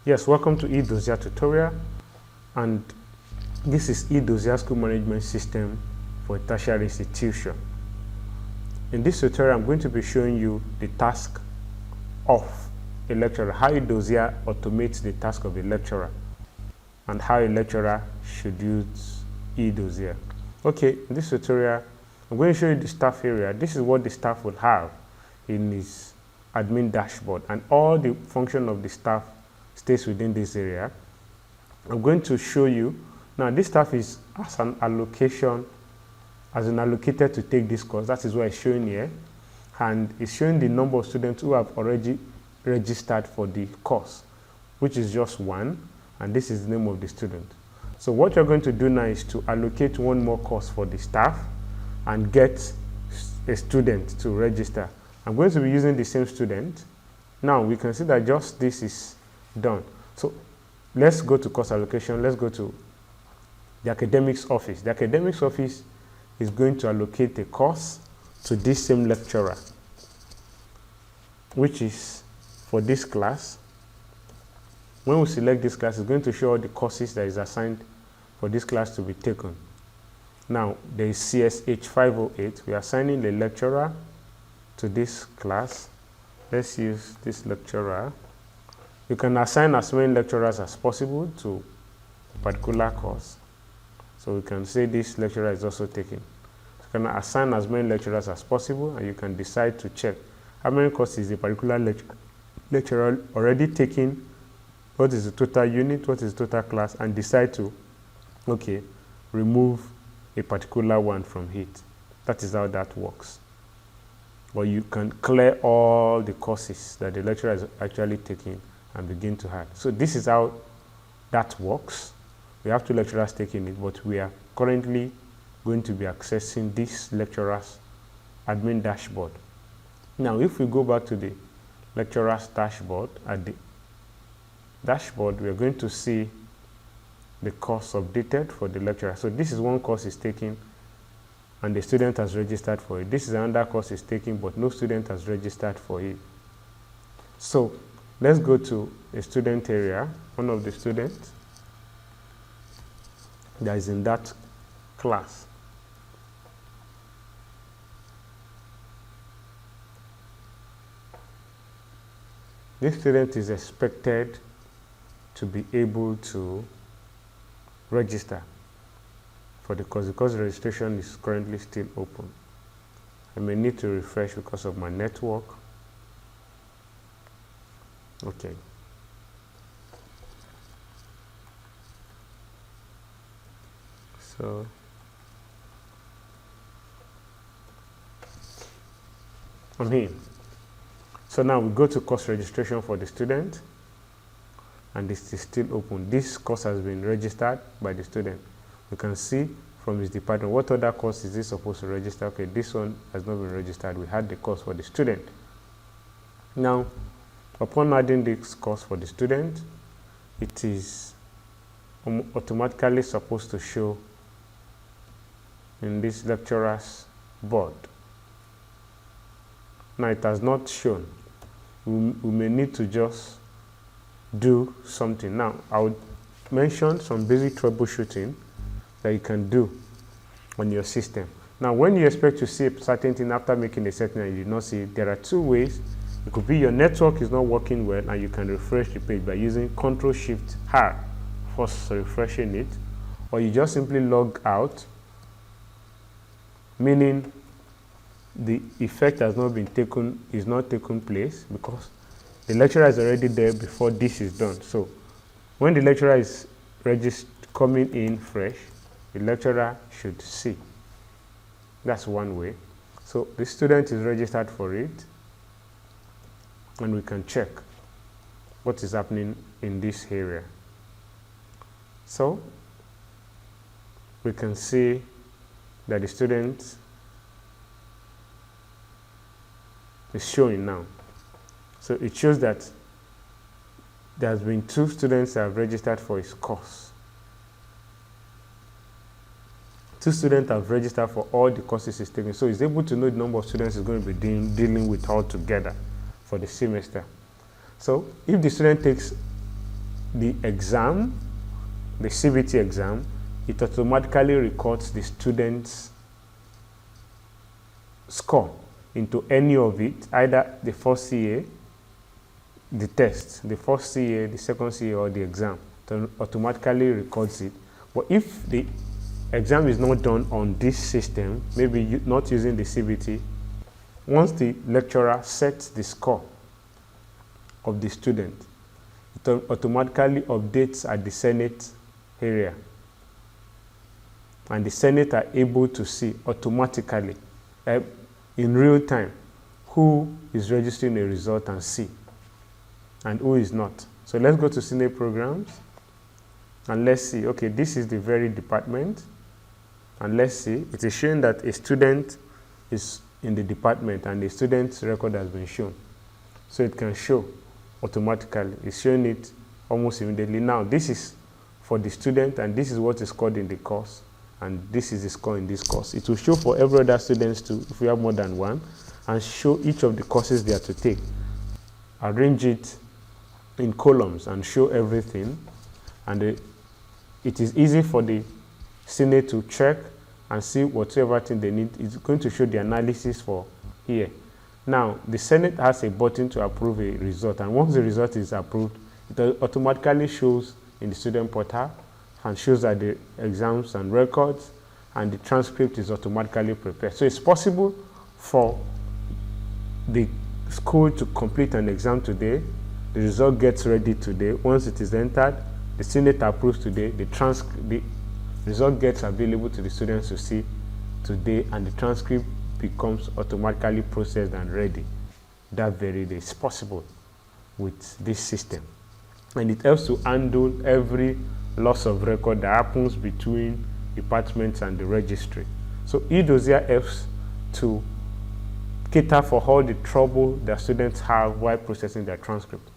Yes, welcome to Edozzier tutorial, and this is Edozzier School Management System for a tertiary institution. In this tutorial, I'm going to be showing you the task of a lecturer, how Edozzier automates the task of a lecturer, and how a lecturer should use Edozzier. Okay, in this tutorial, I'm going to show you the staff area. This is what the staff will have in his admin dashboard, and all the function of the staff stays within this area. I'm going to show you now. This staff is as an allocation, as an allocated to take this course. That is what it's showing here, and it's showing the number of students who have already registered for the course, which is just one, and this is the name of the student. So what you're going to do now is to allocate one more course for the staff and get a student to register. I'm going to be using the same student. Now we can see that just this is done. So let's go to course allocation. Let's go to the academics office. The academics office is going to allocate a course to this same lecturer, which is for this class. When we select this class, it's going to show all the courses that is assigned for this class to be taken. Now there is CSH 508. We are assigning a lecturer to this class. Let's use this lecturer. You can assign as many lecturers as possible to a particular course. So we can say this lecturer is also taking. So you can assign as many lecturers as possible, and you can decide to check how many courses a particular lecturer already taking, what is the total unit, what is the total class, and decide to, okay, remove a particular one from it. That is how that works. Or you can clear all the courses that the lecturer is actually taking and begin to add. So this is how that works. We have two lecturers taking it, but we are currently going to be accessing this lecturer's admin dashboard. Now, if we go back to the lecturer's dashboard, at the dashboard, we are going to see the course updated for the lecturer. So this is one course is taking, and the student has registered for it. This is another course is taking, but no student has registered for it. So let's go to a student area, one of the students that is in that class. This student is expected to be able to register for the course because registration is currently still open. I may need to refresh because of my network. Okay. So I'm here. So now we go to course registration for the student, and this is still open. This course has been registered by the student. You can see from his department what other course is he supposed to register. Okay, this one has not been registered. We had the course for the student. Now, upon adding this course for the student, it is automatically supposed to show in this lecturer's board. Now it has not shown. We may need to just do something. Now I would mention some basic troubleshooting that you can do on your system. Now when you expect to see a certain thing after making a setting and you did not see it, there are two ways. It could be your network is not working well and you can refresh the page by using Ctrl+Shift+R, first refreshing it, or you just simply log out, meaning the effect has not been taken, is not taken place because the lecturer is already there before this is done. So when the lecturer is coming in fresh, the lecturer should see. That's one way. So the student is registered for it, and we can check what is happening in this area. So we can see that the student is showing now. So it shows that there has been 2 students that have registered for his course. 2 students have registered for all the courses he's taking. So he's able to know the number of students he's going to be dealing with all together for the semester. So if the student takes the exam, the CBT exam, it automatically records the student's score into any of it, either the first CA, the test, the first CA, the second CA, or the exam. It automatically records it. But if the exam is not done on this system, maybe not using the CBT, once the lecturer sets the score of the student, it automatically updates at the Senate area. And the Senate are able to see automatically, in real time, who is registering a result and see, and who is not. So let's go to Senate programs, and let's see, okay, this is the very department, and let's see, it is showing that a student is in the department and the student's record has been shown. So it can show automatically. It's showing it almost immediately. Now, this is for the student, and this is what is scored in the course, and this is the score in this course. It will show for every other students too, if we have more than one, and show each of the courses they are to take. Arrange it in columns and show everything, and it is easy for the Senate to check and see whatever thing they need. It's going to show the analysis for here. Now, the Senate has a button to approve a result, and once the result is approved, it automatically shows in the student portal and shows that the exams and records and the transcript is automatically prepared. So it's possible for the school to complete an exam today, the result gets ready today. Once it is entered, the Senate approves today, the result gets available to the students to see today, and the transcript becomes automatically processed and ready that very day. It's possible with this system, and it helps to handle every loss of record that happens between departments and the registry. So Edozzier helps to cater for all the trouble that students have while processing their transcript.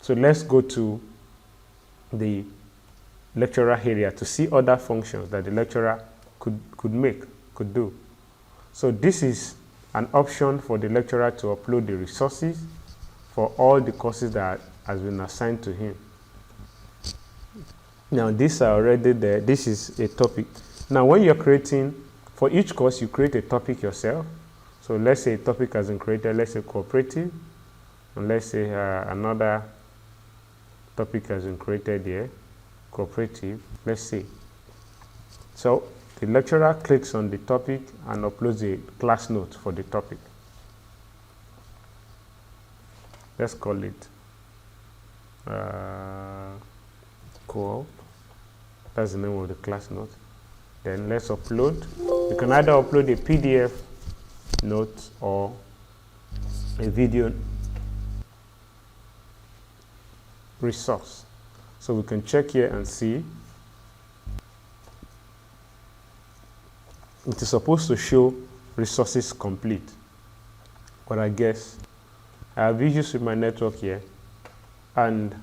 So let's go to the lecturer area to see other functions that the lecturer could do. So this is an option for the lecturer to upload the resources for all the courses that has been assigned to him. Now these are already there. This is a topic. Now when you're creating, for each course you create a topic yourself. So let's say a topic has been created, let's say cooperative, and let's say another topic has been created here, cooperative, let's see. So the lecturer clicks on the topic and uploads a class note for the topic. Let's call it co-op. That's the name of the class note. Then let's upload. You can either upload a PDF note or a video resource. So we can check here and see. It is supposed to show resources complete, but I guess I have issues with my network here, and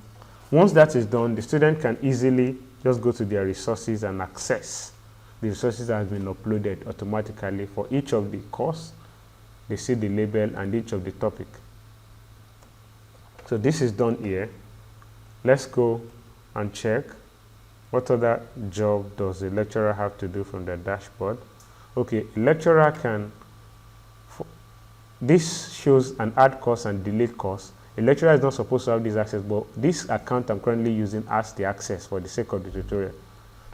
once that is done, the student can easily just go to their resources and access the resources that have been uploaded automatically for each of the course. They see the label and each of the topic. So this is done here. Let's go and check what other job does the lecturer have to do from the dashboard. Okay, lecturer can, this shows an add course and delete course. A lecturer is not supposed to have this access, but this account I'm currently using has the access for the sake of the tutorial.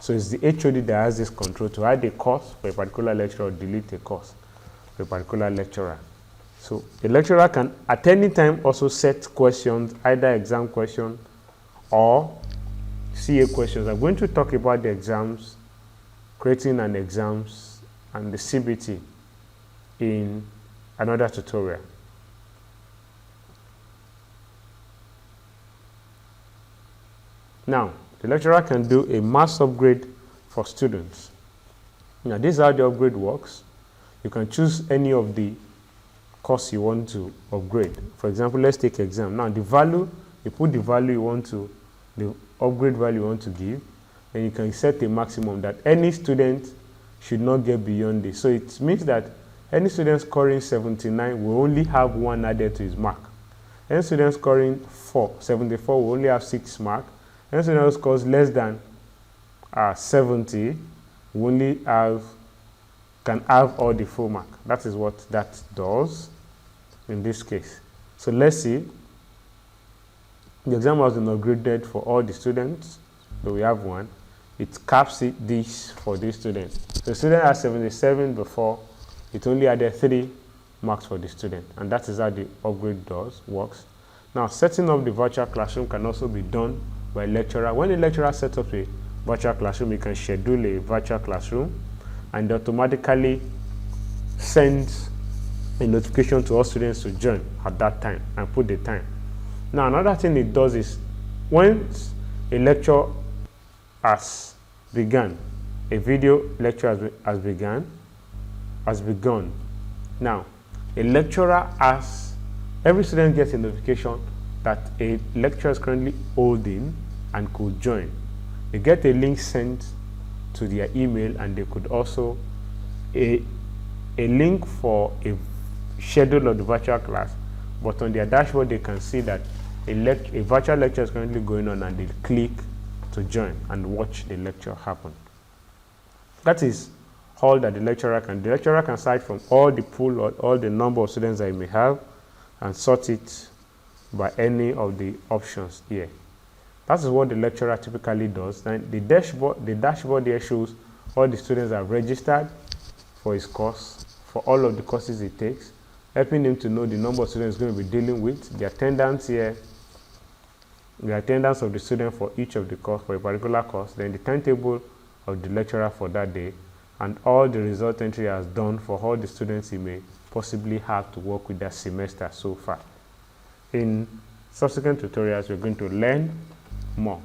So it's the HOD that has this control to add a course for a particular lecturer or delete a course for a particular lecturer. So a lecturer can at any time also set questions, either exam question or CA questions. I'm going to talk about the exams, creating an exams, and the CBT in another tutorial. Now, the lecturer can do a mass upgrade for students. Now, this is how the upgrade works. You can choose any of the course you want to upgrade. For example, let's take exam. Now, the value, you put the value you want to, the upgrade value you want to give, and you can set a maximum that any student should not get beyond this. So it means that any student scoring 79 will only have 1 added to his mark. Any student scoring 74 will only have 6 marks. Any student who scores less than 70 will only can have all the full mark. That is what that does in this case. So let's see. The exam has been upgraded for all the students. So we have one. It caps this for this student. The student had 77 before. It only added 3 marks for the student. And that is how the upgrade works. Now, setting up the virtual classroom can also be done by lecturer. When a lecturer sets up a virtual classroom, you can schedule a virtual classroom and automatically sends a notification to all students to join at that time and put the time. Now, another thing it does is once a lecture has begun, a video lecture has begun. Now, a lecturer every student gets a notification that a lecturer is currently holding and could join. They get a link sent to their email, and they could also a link for a schedule of the virtual class, but on their dashboard they can see that a virtual lecture is currently going on, and they click to join and watch the lecture happen. That is all that the lecturer can do. The lecturer can cite from all the pool or all the number of students that you may have and sort it by any of the options here. That is what the lecturer typically does. And the dashboard here shows all the students that have registered for his course, for all of the courses he takes, helping him to know the number of students he's going to be dealing with, the attendance here, the attendance of the student for each of the course, for a particular course, then the timetable of the lecturer for that day, and all the result entry has done for all the students he may possibly have to work with that semester so far. In subsequent tutorials, we're going to learn more.